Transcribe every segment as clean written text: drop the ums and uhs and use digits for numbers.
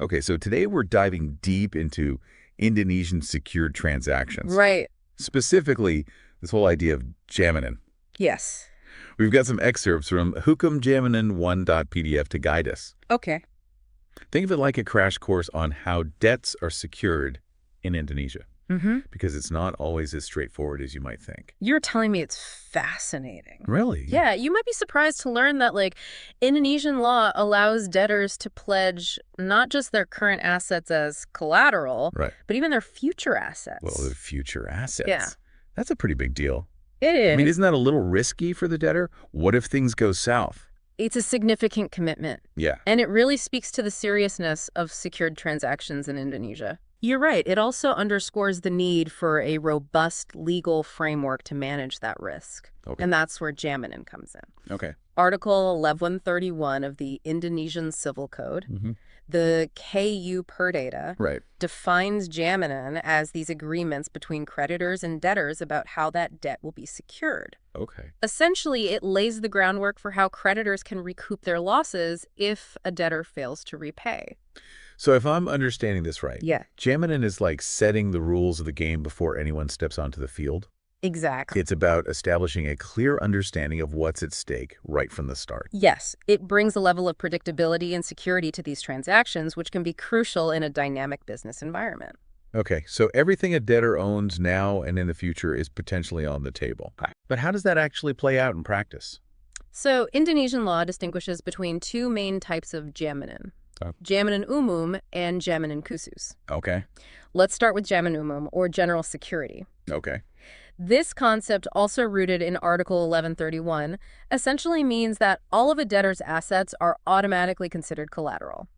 Okay, so today we're diving deep into Indonesian secured transactions. Right. Specifically, this whole idea of Jaminan. Yes. We've got some excerpts from Hukum Jaminan 1.pdf to guide us. Okay. Think of it like a crash course on how debts are secured in Indonesia, because it's not always as straightforward as you might think. You're telling me it's fascinating. Really? Yeah, you might be surprised to learn that, Indonesian law allows debtors to pledge not just their current assets as collateral, Right. but even their future assets. Well, the future assets. Yeah. That's a pretty big deal. It is. I mean, isn't that a little risky for the debtor? What if things go south? It's a significant commitment. Yeah. And it really speaks to the seriousness of secured transactions in Indonesia. You're right. It also underscores the need for a robust legal framework to manage that risk. Okay. And that's where Jaminan comes in. Okay. Article 1131 of the Indonesian Civil Code, the KUHPerdata, Right. defines Jaminan as these agreements between creditors and debtors about how that debt will be secured. Okay. Essentially, it lays the groundwork for how creditors can recoup their losses if a debtor fails to repay. So if I'm understanding this right, Yeah. Jaminan is like setting the rules of the game before anyone steps onto the field. Exactly. It's about establishing a clear understanding of what's at stake right from the start. Yes, it brings a level of predictability and security to these transactions, which can be crucial in a dynamic business environment. Okay, so everything a debtor owns now and in the future is potentially on the table. But how does that actually play out in practice? So Indonesian law distinguishes between two main types of Jaminan. Jaminan umum and Jaminan khusus. Okay. Let's start with Jaminan umum, or general security. Okay. This concept, also rooted in Article 1131, essentially means that all of a debtor's assets are automatically considered collateral.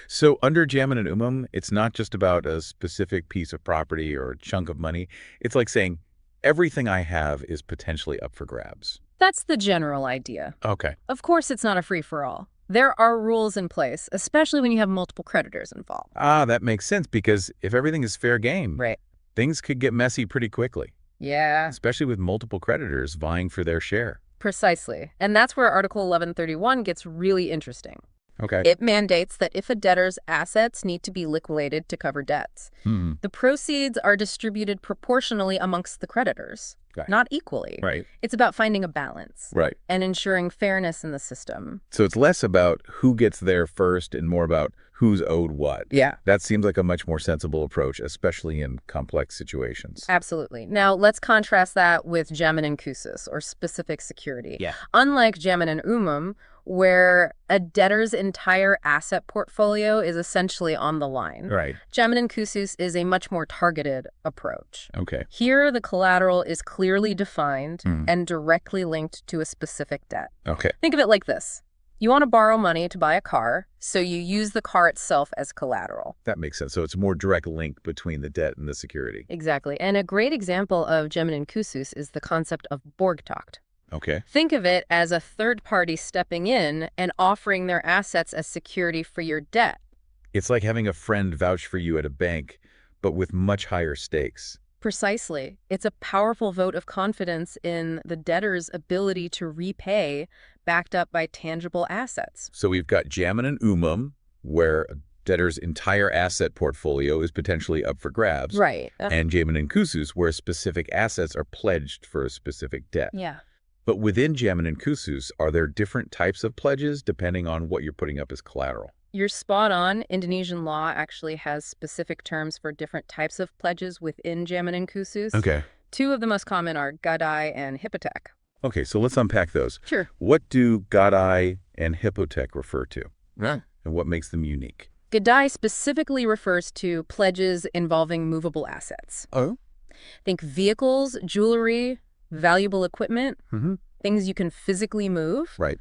So under Jaminan Umum, it's not just about a specific piece of property or a chunk of money. It's like saying everything I have is potentially up for grabs. That's the general idea. Okay. Of course, it's not a free-for-all. There are rules in place, especially when you have multiple creditors involved. Ah, that makes sense, because if everything is fair game, Right. things could get messy pretty quickly, Yeah. especially with multiple creditors vying for their share. Precisely. And that's where Article 1131 gets really interesting. Okay. It mandates that if a debtor's assets need to be liquidated to cover debts, the proceeds are distributed proportionally amongst the creditors, Okay. not equally. Right. It's about finding a balance Right. and ensuring fairness in the system. So it's less about who gets there first and more about who's owed what. Yeah. That seems like a much more sensible approach, especially in complex situations. Absolutely. Now, let's contrast that with Jaminan khusus, or specific security. Yeah. Unlike Jaminan umum, where a debtor's entire asset portfolio is essentially on the line, Right. Jaminan khusus is a much more targeted approach. Okay. Here, the collateral is clearly defined and directly linked to a specific debt. Okay. Think of it like this. You want to borrow money to buy a car, so you use the car itself as collateral. That makes sense. So it's a more direct link between the debt and the security. Exactly. And a great example of Jaminan khusus is the concept of borgtocht. Okay. Think of it as a third party stepping in and offering their assets as security for your debt. It's like having a friend vouch for you at a bank, but with much higher stakes. Precisely. It's a powerful vote of confidence in the debtor's ability to repay, backed up by tangible assets. So we've got Jaminan Umum, where a debtor's entire asset portfolio is potentially up for grabs. Right. And Jaminan Khusus, where specific assets are pledged for a specific debt. Yeah. But within Jaminan Khusus, are there different types of pledges depending on what you're putting up as collateral? You're spot on. Indonesian law actually has specific terms for different types of pledges within Jaminan khusus. Okay. Two of the most common are gadai and hypothek. Okay, so let's unpack those. Sure. What do gadai and hypothek refer to? Yeah. And what makes them unique? Gadai specifically refers to pledges involving movable assets. Oh? Think vehicles, jewelry, valuable equipment, things you can physically move. Right.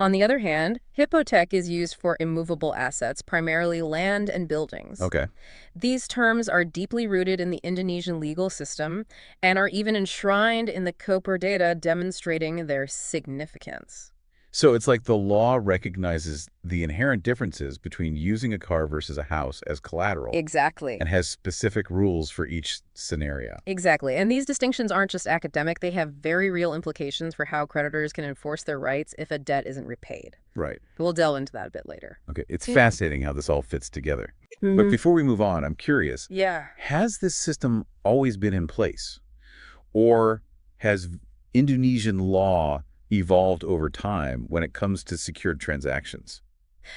On the other hand, hypothek is used for immovable assets, primarily land and buildings. Okay. These terms are deeply rooted in the Indonesian legal system and are even enshrined in the KUHPerdata, demonstrating their significance. So it's like the law recognizes the inherent differences between using a car versus a house as collateral. Exactly. And has specific rules for each scenario. Exactly. And these distinctions aren't just academic. They have very real implications for how creditors can enforce their rights if a debt isn't repaid. Right. We'll delve into that a bit later. Okay. It's fascinating how this all fits together. But before we move on, I'm curious. Yeah. Has this system always been in place? Or has Indonesian law evolved over time when it comes to secured transactions?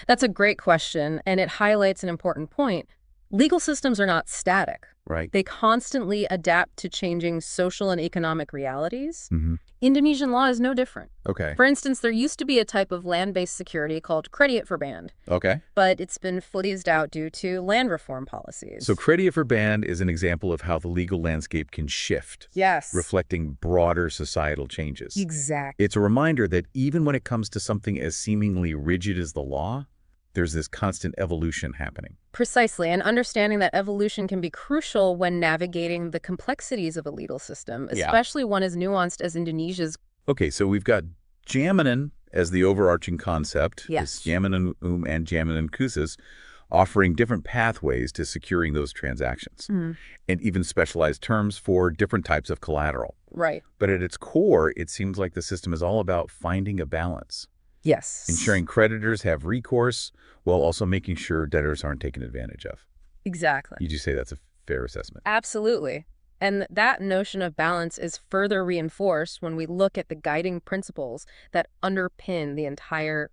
That's a great question, and it highlights an important point. Legal systems are not static. Right. They constantly adapt to changing social and economic realities. Mm-hmm. Indonesian law is no different. Okay. For instance, there used to be a type of land-based security called kreditur, Okay. but it's been phased out due to land reform policies. So kreditur is an example of how the legal landscape can shift, Yes. reflecting broader societal changes. Exactly. It's a reminder that even when it comes to something as seemingly rigid as the law, there's this constant evolution happening. Precisely, and understanding that evolution can be crucial when navigating the complexities of a legal system, Yeah. especially one as nuanced as Indonesia's. Okay, so we've got Jaminan as the overarching concept, Yes. this Jaminan and Jaminan khusus, offering different pathways to securing those transactions, and even specialized terms for different types of collateral. Right. But at its core, it seems like the system is all about finding a balance, Yes. ensuring creditors have recourse while also making sure debtors aren't taken advantage of. Exactly. You say that's a fair assessment? Absolutely. And that notion of balance is further reinforced when we look at the guiding principles that underpin the entire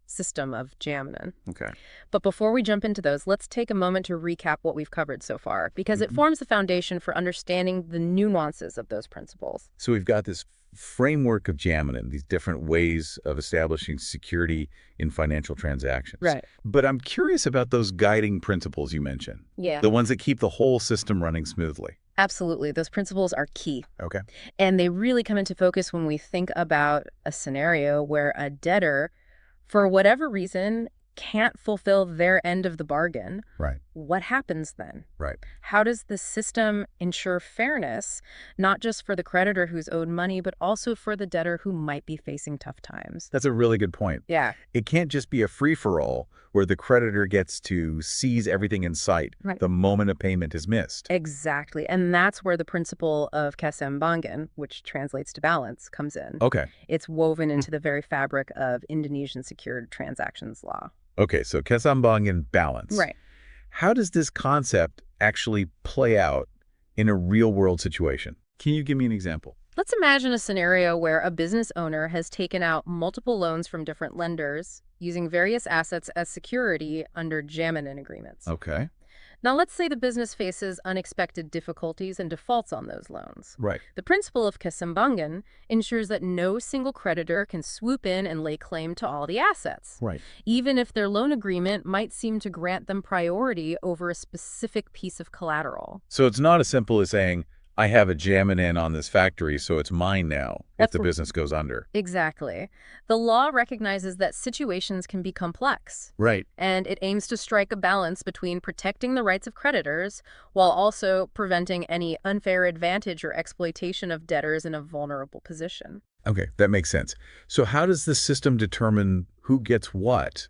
system of Jaminan. Okay. But before we jump into those, let's take a moment to recap what we've covered so far, because it forms the foundation for understanding the nuances of those principles. So we've got this framework of Jaminan, these different ways of establishing security in financial transactions. Right. But I'm curious about those guiding principles you mentioned, Yeah. the ones that keep the whole system running smoothly. Absolutely. Those principles are key. Okay. And they really come into focus when we think about a scenario where a debtor, for whatever reason, can't fulfill their end of the bargain. Right. What happens then? Right. How does the system ensure fairness, not just for the creditor who's owed money, but also for the debtor who might be facing tough times? That's a really good point. Yeah. It can't just be a free-for-all where the creditor gets to seize everything in sight Right. the moment a payment is missed. Exactly. And that's where the principle of keseimbangan, which translates to balance, comes in. Okay. It's woven into the very fabric of Indonesian secured transactions law. Okay, so keseimbangan balance. Right. How does this concept actually play out in a real-world situation? Can you give me an example? Let's imagine a scenario where a business owner has taken out multiple loans from different lenders using various assets as security under Jaminan agreements. Okay. Now, let's say the business faces unexpected difficulties and defaults on those loans. Right. The principle of keseimbangan ensures that no single creditor can swoop in and lay claim to all the assets, Right. even if their loan agreement might seem to grant them priority over a specific piece of collateral. So it's not as simple as saying, I have a Jaminan on this factory, so it's mine now if That's the business goes under. Exactly. The law recognizes that situations can be complex, Right. and it aims to strike a balance between protecting the rights of creditors while also preventing any unfair advantage or exploitation of debtors in a vulnerable position. Okay, that makes sense. So how does the system determine who gets what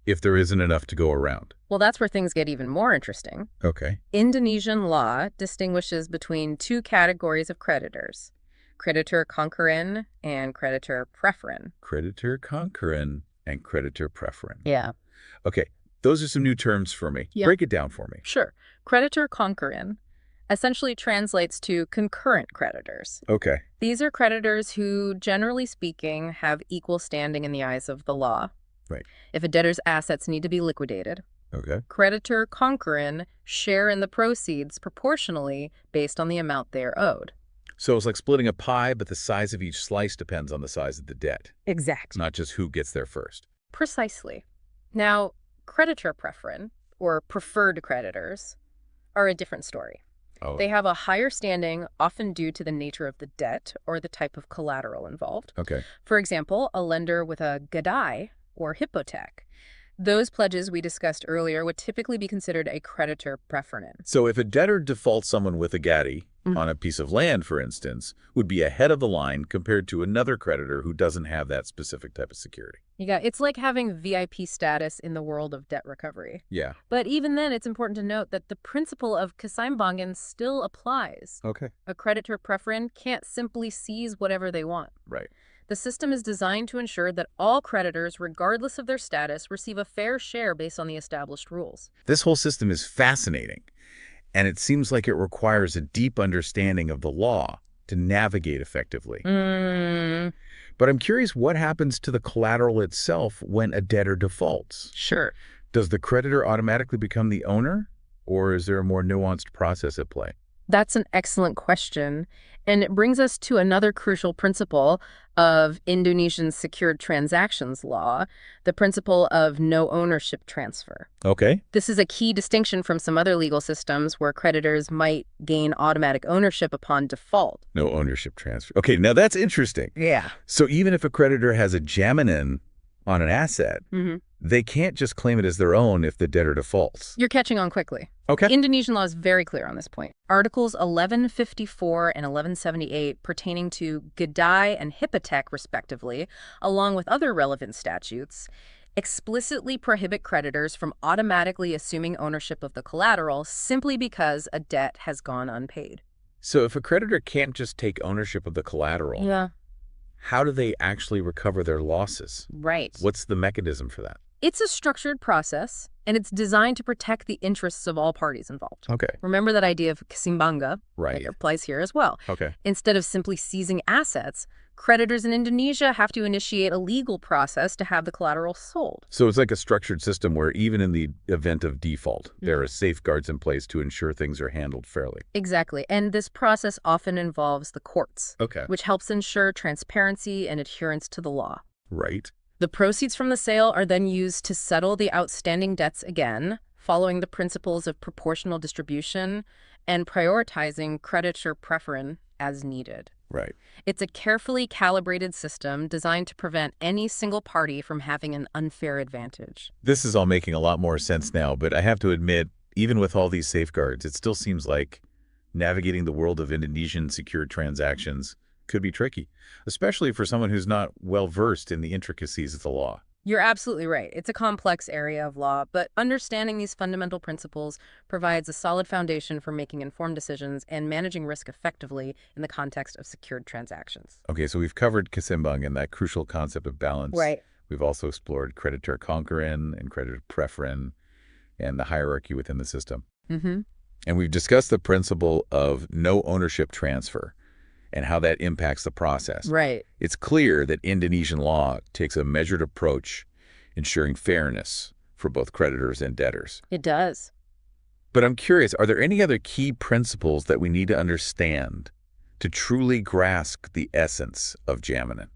if there isn't enough to go around? Well, that's where things get even more interesting. Okay. Indonesian law distinguishes between two categories of creditors: kreditur concurrens and kreditur preferens. Kreditur concurrens and kreditur preferens. Yeah. Okay, those are some new terms for me. Yeah. Break it down for me. Sure. Kreditur concurrens essentially translates to concurrent creditors. Okay. These are creditors who, generally speaking, have equal standing in the eyes of the law. Right. If a debtor's assets need to be liquidated, Okay. kreditur concurrens share in the proceeds proportionally based on the amount they are owed. So it's like splitting a pie, but the size of each slice depends on the size of the debt. It's Exactly. not just who gets there first. Precisely. Now, kreditur preferens, or preferred creditors, are a different story. Oh, They have a higher standing, often due to the nature of the debt or the type of collateral involved. okay. For example, a lender with a gadai, or hypothek. Those pledges we discussed earlier would typically be considered a kreditur preferens. So if a debtor defaults someone with a gaddy Mhm. on a piece of land, for instance, would be ahead of the line compared to another creditor who doesn't have that specific type of security. It's like having VIP status in the world of debt recovery. Yeah. But even then, it's important to note that the principle of keseimbangan still applies. Okay. A kreditur preferens can't simply seize whatever they want. Right. The system is designed to ensure that all creditors, regardless of their status, receive a fair share based on the established rules. This whole system is fascinating, and it seems like it requires a deep understanding of the law to navigate effectively. But I'm curious what happens to the collateral itself when a debtor defaults. Sure. Does the creditor automatically become the owner, or is there a more nuanced process at play? That's an excellent question. And it brings us to another crucial principle of Indonesian secured transactions law, the principle of no ownership transfer. Okay. This is a key distinction from some other legal systems where creditors might gain automatic ownership upon default. No ownership transfer. Okay, now that's interesting. Yeah. So even if a creditor has a jaminan on an asset, Mm-hmm. they can't just claim it as their own if the debtor defaults. You're catching on quickly. Okay. Indonesian law is very clear on this point. Articles 1154 and 1178 pertaining to gedai and hypothek, respectively, along with other relevant statutes, explicitly prohibit creditors from automatically assuming ownership of the collateral simply because a debt has gone unpaid. So if a creditor can't just take ownership of the collateral, Yeah, how do they actually recover their losses? right. What's the mechanism for that? It's a structured process, and it's designed to protect the interests of all parties involved. Okay. Remember that idea of kasimbanga? Right. It applies here as well. Okay. Instead of simply seizing assets, creditors in Indonesia have to initiate a legal process to have the collateral sold. So it's like a structured system where even in the event of default, there are safeguards in place to ensure things are handled fairly. Exactly. And this process often involves the courts, Okay. which helps ensure transparency and adherence to the law. Right. The proceeds from the sale are then used to settle the outstanding debts again, following the principles of proportional distribution and prioritizing creditor preference as needed. Right. It's a carefully calibrated system designed to prevent any single party from having an unfair advantage. This is all making a lot more sense now, but I have to admit, even with all these safeguards, it still seems like navigating the world of Indonesian secured transactions could be tricky, especially for someone who's not well versed in the intricacies of the law. You're absolutely right. It's a complex area of law, but understanding these fundamental principles provides a solid foundation for making informed decisions and managing risk effectively in the context of secured transactions. Okay, so we've covered kasimbang and that crucial concept of balance. Right. We've also explored creditor concurrent and creditor preferent and the hierarchy within the system. Mm-hmm. And we've discussed the principle of no ownership transfer and how that impacts the process. Right. It's clear that Indonesian law takes a measured approach, ensuring fairness for both creditors and debtors. It does. But I'm curious, are there any other key principles that we need to understand to truly grasp the essence of jaminan?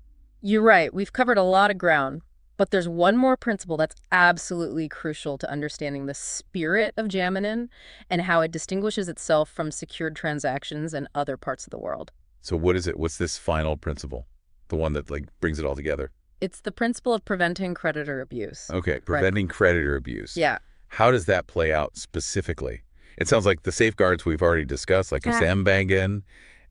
You're right. We've covered a lot of ground, but there's one more principle that's absolutely crucial to understanding the spirit of jaminan and how it distinguishes itself from secured transactions in other parts of the world. So what is it? What's this final principle? The one that brings it all together? It's the principle of preventing creditor abuse. Okay, preventing creditor abuse. Yeah. How does that play out specifically? It sounds like the safeguards we've already discussed, like kasimbang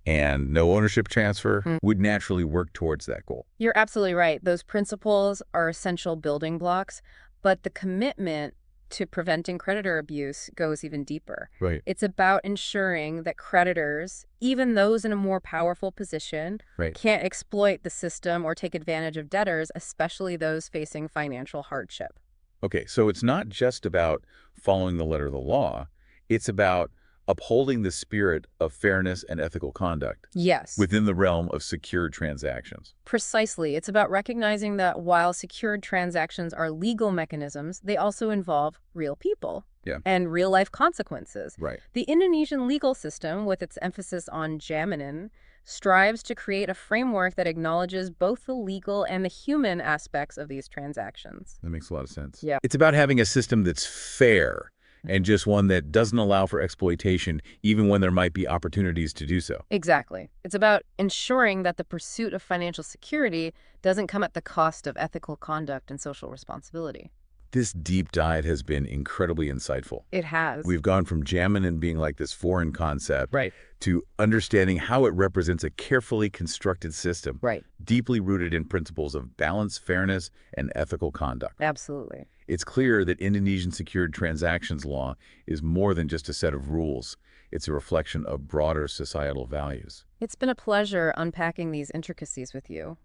and no ownership transfer, would naturally work towards that goal. You're absolutely right. Those principles are essential building blocks, but the commitment to preventing creditor abuse goes even deeper. Right. It's about ensuring that creditors, even those in a more powerful position, Right. can't exploit the system or take advantage of debtors, especially those facing financial hardship. Okay, so it's not just about following the letter of the law. It's about upholding the spirit of fairness and ethical conduct Yes. within the realm of secured transactions. Precisely. It's about recognizing that while secured transactions are legal mechanisms, they also involve real people and real-life consequences. Right. The Indonesian legal system, with its emphasis on jaminan, strives to create a framework that acknowledges both the legal and the human aspects of these transactions. That makes a lot of sense. Yeah. It's about having a system that's fair and just one that doesn't allow for exploitation, even when there might be opportunities to do so. Exactly. It's about ensuring that the pursuit of financial security doesn't come at the cost of ethical conduct and social responsibility. This deep dive has been incredibly insightful. It has. We've gone from jaminan being like this foreign concept Right. to understanding how it represents a carefully constructed system, Right. deeply rooted in principles of balance, fairness, and ethical conduct. Absolutely. It's clear that Indonesian secured transactions law is more than just a set of rules. It's a reflection of broader societal values. It's been a pleasure unpacking these intricacies with you.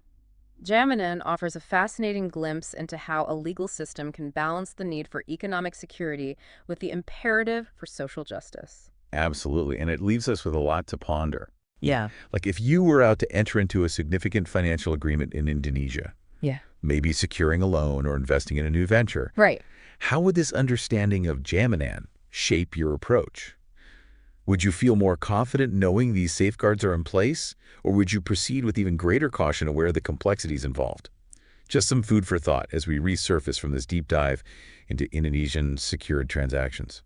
Jaminan offers a fascinating glimpse into how a legal system can balance the need for economic security with the imperative for social justice. Absolutely, and it leaves us with a lot to ponder. Yeah. Like if you were out to enter into a significant financial agreement in Indonesia, Yeah. maybe securing a loan or investing in a new venture, Right. how would this understanding of Jaminan shape your approach? Would you feel more confident knowing these safeguards are in place, or would you proceed with even greater caution aware of the complexities involved? Just some food for thought as we resurface from this deep dive into Indonesian secured transactions.